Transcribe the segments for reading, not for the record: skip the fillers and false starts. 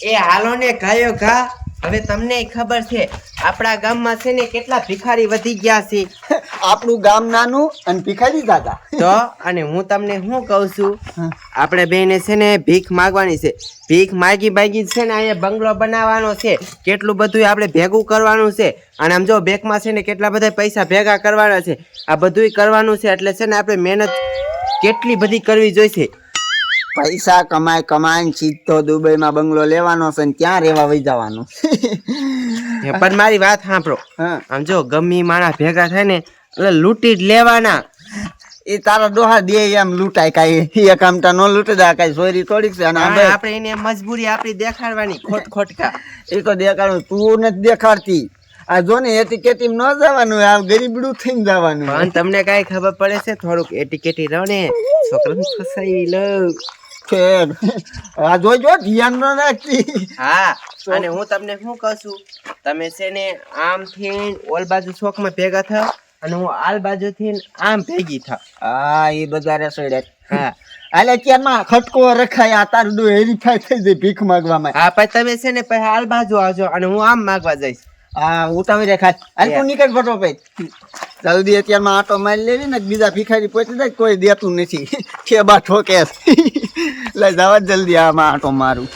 એ હાલો ને ગાયો ઘા. હવે તમને ખબર છે આપણા ગામમાં છે ને કેટલા ભિખારી વધી ગયા છે. આપણું ગામ નાનું અને ભિખારી દાદા તો અને હું તમને શું કહું છું, આપણે બેને છે ને ભીખ માગવાની છે. ભીખ માગી છે ને અહીંયા બંગલો બનાવવાનો છે. કેટલું બધું આપણે ભેગું કરવાનું છે. અને આમ જો બેંકમાં છે ને કેટલા બધા પૈસા ભેગા કરવાના છે. આ બધું કરવાનું છે એટલે છે ને આપણે મહેનત કેટલી બધી કરવી જોઈશે. પૈસા કમાઈને સીધો દુબઈમાં બંગલો લેવાનો છે ને ત્યાં રહેવા વહી જવાનું. પણ મારી વાત સાંભળો. હા. આમ જો ગમી માણસ ભેગા થાય ને એટલે લૂંટી જ લેવાના. એ તારા ડોહા દે એમ લૂંટાય કાંઈ એક આમટા નો લૂંટી દે કાંઈ ચોરી થોડીક છે. અને આપણે એને મજબૂરી આપણી દેખાડવાની ખોટકા. એ તો દેખાડું, તું નથી દેખાડતી. આ જો ને એટીકેટી ન જવાનું, આ ગરીબડું થઈને જવાનું. પણ તમને કાંઈ ખબર પડે છે? થોડુંક એટીકેટી રહો ને, છોકરાને ફસાવી લઉં. આ જોજો ધ્યાન ન રાખતી. હા, અને હું તમને શું કહું છું, તમે છે ને આમથી ઓલ બાજુ ચોકમાં ભેગા થાવ અને હું આલ બાજુથી આમ ભેગી થાવ. હા, એ બધા રસોડે. હા, હાલે ક્યારમાં ખટકો રખાય, આ તારું ડો હેરીફાઈ થઈ જાય ભીખ માંગવામાં. હા, પછી તમે છે ને પછી આલ બાજુ આવજો અને હું આમ માગવા જઈશ. હા, ઉતાવી રે ખાસ. હાલ તું નીકળ ફટોફટ. જલ્દી અત્યારમાં આટો મારી લેવી ને, બીજા ભિખારી પહોંચી જાય કોઈ દેતું નથી. ખેબા ઠોકે લઈ જવા જલ્દી આમાં આટો મારું.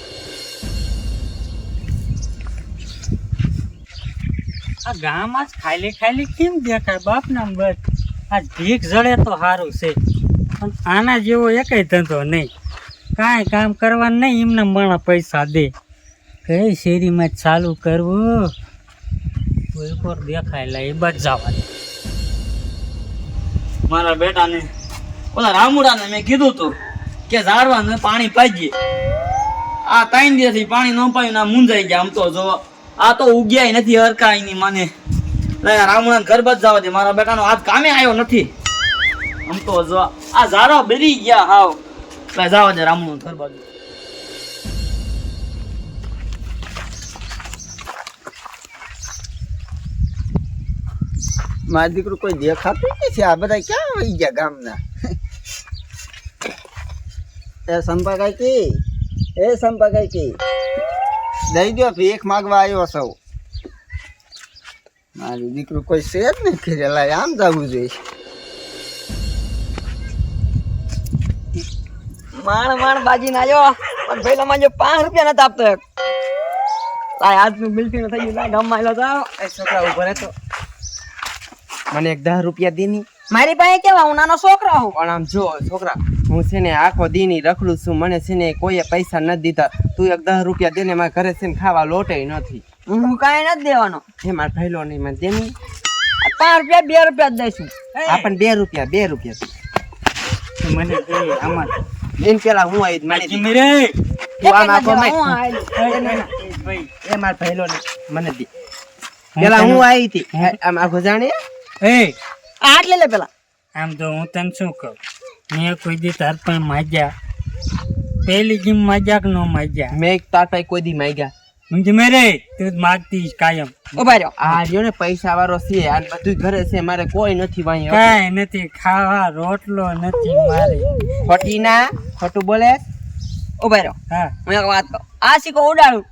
આ ગામ આજ ખાલી ખાલી કેમ દેખાય બાપ ના બસ. આજ ભીખ જડે તો સારું છે, પણ આના જેવો એકેય ધંધો નહીં. કાંઈ કામ કરવાનું નહીં, એમને માણા પૈસા દે. કઈ શેરીમાં ચાલુ કરવું, કોઈ પર દેખાય લે એ બચ જવા. મારા બેટાને ઓલા રામુડાને મેં કીધું તું કે ઝાડવાને પાણી પાઈએ. આ 3 દિવસથી પાણી ન પાયું ના મુંજાઈ ગયા. આમ તો જો આ તો ઉગ્યાય નથી હરકાય ની માને. રામુડાને ઘર બચ જવા દે. મારા બેટાનો હાથ કામે આવ્યો નથી. આમ તો જો આ ઝાડવા બેરી ગયા હાવ. જવા દે રામુડાને ઘર બાજુ. મારા દીકરું કોઈ દેખાતું નથી. આ બધા ક્યાં વહી ગયા ગામના? એ સંપા કાકી, એ સંપા કાકી, દઈ દો, ભીખ માગવા આવ્યો સૌ. મારું દીકરું કોઈ છે જ નહીં ફેરેલા, આમ જવું જોઈએ. માણ બાજી ના આવ્યો, પણ પેલા માં જો 5 રૂપિયા નતા આપતો. તાય આજનું બિલથી થઈ ગયું. ગામ માં આવેલો જાવ. એ છોકરા ઉભો રહે તો મને 10 રૂપિયા દેની. મારી પાસે કેવા, હું નાનો છોકરો હું. પણ આમ જો છોકરા, હું છે ને આખો દીની રખડું છું. મને છે ને કોઈએ પૈસા નથી દીધા. તું 10 રૂપિયા દે ને, મારા ઘરે છે ને ખાવા લોટે નથી. હું કાંઈ નથી દેવાનો. હે મારા ભઈલો નહીં, મને દેની. 5 રૂપિયા 2 રૂપિયા જ દઈશું. આપણ 2 રૂપિયા. મને દે આમાં બેન પેલા હું આવી મને દી. રે તું આમ આપો મેં. હું આવેલું. ભાઈ એ મારા ભઈલો નહીં, મને દી. પેલા હું આવી હતી આમ આખો જાણે. એ આટલે લે પેલા. આમ તો હું તને શું કહું, મેં કોઈ દી તાર પણ માગ્યા. પેલી ગીમ માગ્યા કે ન માગ્યા? મેં તાર પાસે કોઈ દી માંગ્યા. સમજી મેરે તું જ માગતી કાયમ. ઉભા રહ્યો. આ રહ્યો ને પૈસા વાળો છે, આ બધું ઘરે છે, મારે કોઈ નથી વાંહી. કાંઈ નથી, ખાવા રોટલો નથી મારે. ખોટી ના ખોટું બોલે. ઉભા રહ્યો. હા હું એક વાત કહું. આ સિક્કો ઉડાડું,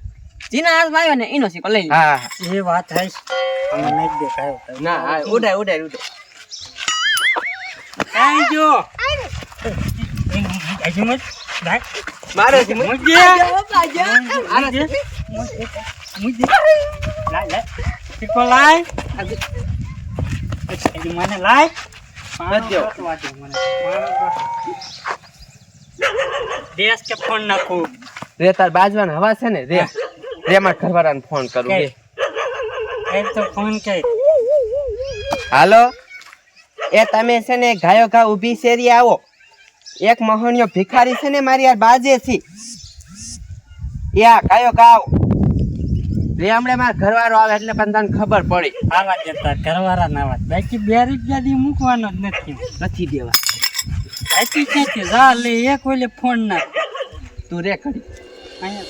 જેના હાથમાં આવ્યો ને એનો સિક્કો લઈ લે. હા એ વાત હશ. અમે નથી દેખાયો. ના હા, ઉડાય. કાંઈ જો હજુ મત ભાઈ મારો છે મુજે લાય સિક્કો લાય. હજુ મને લાય. દેશ કે ફોન નાખું. રે તાર બાજવાન હવા છે ને રે માં ઘરવાળાને ફોન કરું રે. એ તો ફોન કે હાલો, એ તમે છે ને ગાયો ઘા ઊભી શેરી આવો. એક મહોણિયો ભિખારી છે ને મારી યાર બાજે છે. યા ગાયો ઘા આવો રે. હમણાં મારા ઘરવાળો આવે એટલે પણ તને ખબર પડી. આવા જતા ઘરવાળા ના વાત. બાકી 2 રૂપિયા દી મૂકવાનો જ નથી દેવા. બાકી ક્યાંથી જા લે એક ઓલે ફોન નાખ. તું રે ખડી. અહીંયા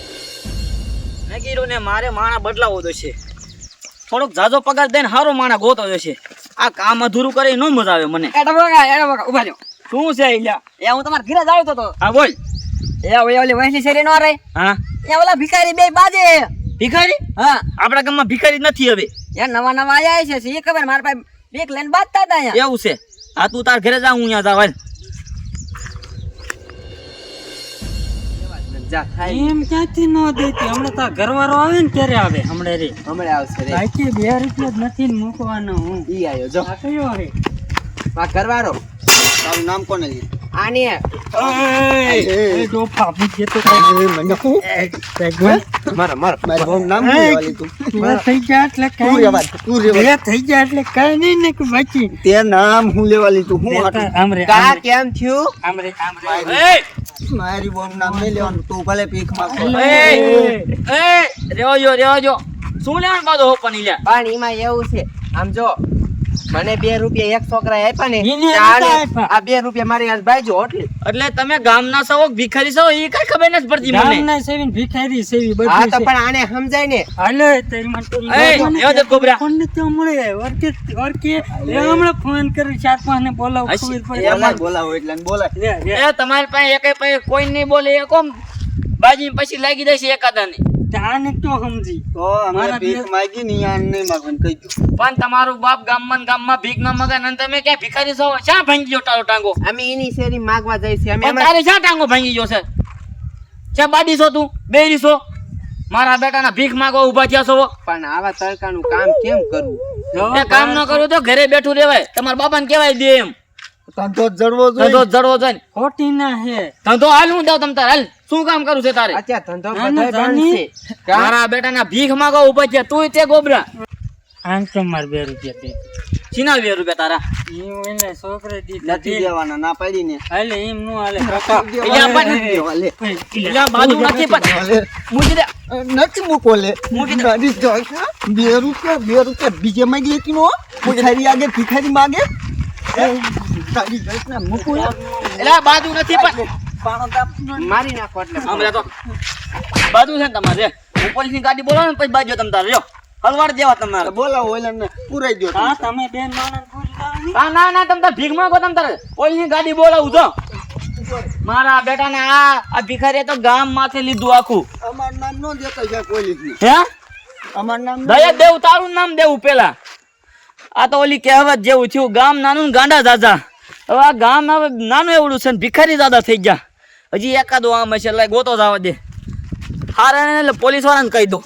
મેં કીધું ને મારે માણા બદલાવો જોશે. થોડોક જાજો પગાર દઈને સારો માણા ગોતો જોશે. આ કામ અધૂરું કરે ન મજા આવે મને. એડા બગા ઉભા રહ્યો. શું છે અહીંયા? એ હું તમારા ઘરે જ આવ્યો તો. હા બોલ. એ ઓલી વહેલી શેરી નો રે હા એ ઓલા ભિખારી બે બાજે ભિખારી હા આપણા ગામમાં ભિખારી નથી હવે એ નવા નવા આયા છે એ ખબર મારા પાસે બેક લઈને બાજતા હતા અહીંયા એવું છે આ તું તાર ઘરે જા હું અહીંયા જાવ હાલ. જા ખાઈ એમ ક્યાંથી ન દેતી હમણાં તો ઘરવાળો આવે ને ક્યારે આવે હમણાં રે હમણાં આવશે રે બાકી 2 રૂપિયા જ નથી ને મૂકવાનો હું ઈ આયો જો આ કયો રે આ કરવારો તારું નામ કોને લીધું આને એ ડોફા મૂકે તો કઈ મને હું મારો મારો મારી બહુ નામ હું લેવા લીધું બે થઈ ગયા એટલે તું કઈ રેવા દે, તું રેવા દે. બે થઈ ગયા એટલે કઈ નહીં ને કે બાકી તે નામ હું લેવા લીધું હું આટલું? આમરે કા કેમ થયું આમરે એ મારી બહુ નામ નહીં લેવાનું તું ભલે ભીખ માંગતો એ રેવા જો શું લેવાનું પાછો હોપવાની લ્યા પણ એમાં એવું છે આમ જો મને 2 રૂપિયા એક છોકરા આપ્યા ને એને તાણે નતા આપ્યા. આ 2 રૂપિયા મારી હાથ બાજુ એટલે એટલે તમે ગામના છો ભિખારી છો એ કઈ ખબર નથી પડતી મને ગામના સેવીને ભિખારી સેવી હા બધું તો છે પણ આને સમજાય ને હાલો તારી માં તો એ, એવો જ કોબરા. ફોન તો મળે ઓરકે એ હમણાં ફોન કરી 4-5 ને બોલાવ હસી. ખબર પડે બોલાય બોલાવો એટલે ને બોલાય રે રે એ તમારી પાસે એકે પાસે કોઈ નહીં બોલે એ કોમ બાજી પછી લાગી જશે એકાદાને આને તો સમજી તો અમે મારા ભીખ બે- માંગી ને યાર નહીં માંગવાનું કહી દઉં. પણ તમારું બાપ ગામમાં ને ગામમાં ભીખ ન મગે ને તમે ક્યાં ભિખારી છો શા ભાંગી ગયો તારો ટાંગો અમે એની શેરી માગવા જાય છે અમે પણ તારે શા ટાંગો ભાંગી ગયો છે શા બાડી છો તું બેરી છો મારા બેટાના ભીખ માંગવા ઊભા થયા છો પણ આવા તડકાનું કામ કેમ કરવું એ કામ ન કરવું તો ઘરે બેઠું રહેવાય તમારા બાપાને કહેવાય દે એમ ધંધો જ જડવો ધંધો જોઈએ જડવો જોઈએ ખોટી ના હે ધંધો હાલ હું દઉં તમ તારે હાલ શું કામ કરું છે તારે અત્યારે ધંધો ના, ના, બધાય બંધ જાની. છે મારા બેટાના ભીખ માંગવા ઊભા થયા તું તે ગોબરા આમ તો માર 2 રૂપિયા દે છીના 2 રૂપિયા તારા હું એને છોકરે દીધા નથી દેવાના ના પાડી ને હાલે એમ નો હાલે કાકા અહીંયા પણ નથી દેવા, લે. અહીંયા બાજુ નથી પણ લે. મૂકી દે નથી મૂકો લે ગાડી જોઈ છે. 2 રૂપિયા બીજે માંગી હતી નો ભિખારી આગે ભિખારી માંગે ગાડી જોઈ છે ને મૂકો યાર. એટલે બાજુ નથી પણ પાણો તાપ. મારી નાખો એટલે હમણાં તો બાજુ છે ને તમારે હું પોલીસની ગાડી બોલાવો ને પછી બાજુ તમ તારે લ્યો હલવાડ દેવા તમારે બોલાવો ઓલા ને પુરાઈ દો હા તમે બેન માણસ પૂરી લાવની હા ના ના તમ તાર ભીખ માંગો તમ તારે પોલીસની ગાડી બોલાવું છો મારા બેટાને આ ભિખારીએ તો ગામ માથે લીધું આખું અમાર નામ નો દેતો છે પોલીસ ને હે અમાર નામ દયા દેવું તારું નામ દેવું પેલા આ તો ઓલી કહેવત જેવું થયું ગામ નાનું ને ગાંડા દાદા હવે આ ગામ હવે નાનું એવડું છે ને ભિખારી દાદા થઈ ગયા હજી એકાદો આમ હશે એટલે ગોતો જવા દે હારે એટલે પોલીસ વાળાને કહી દો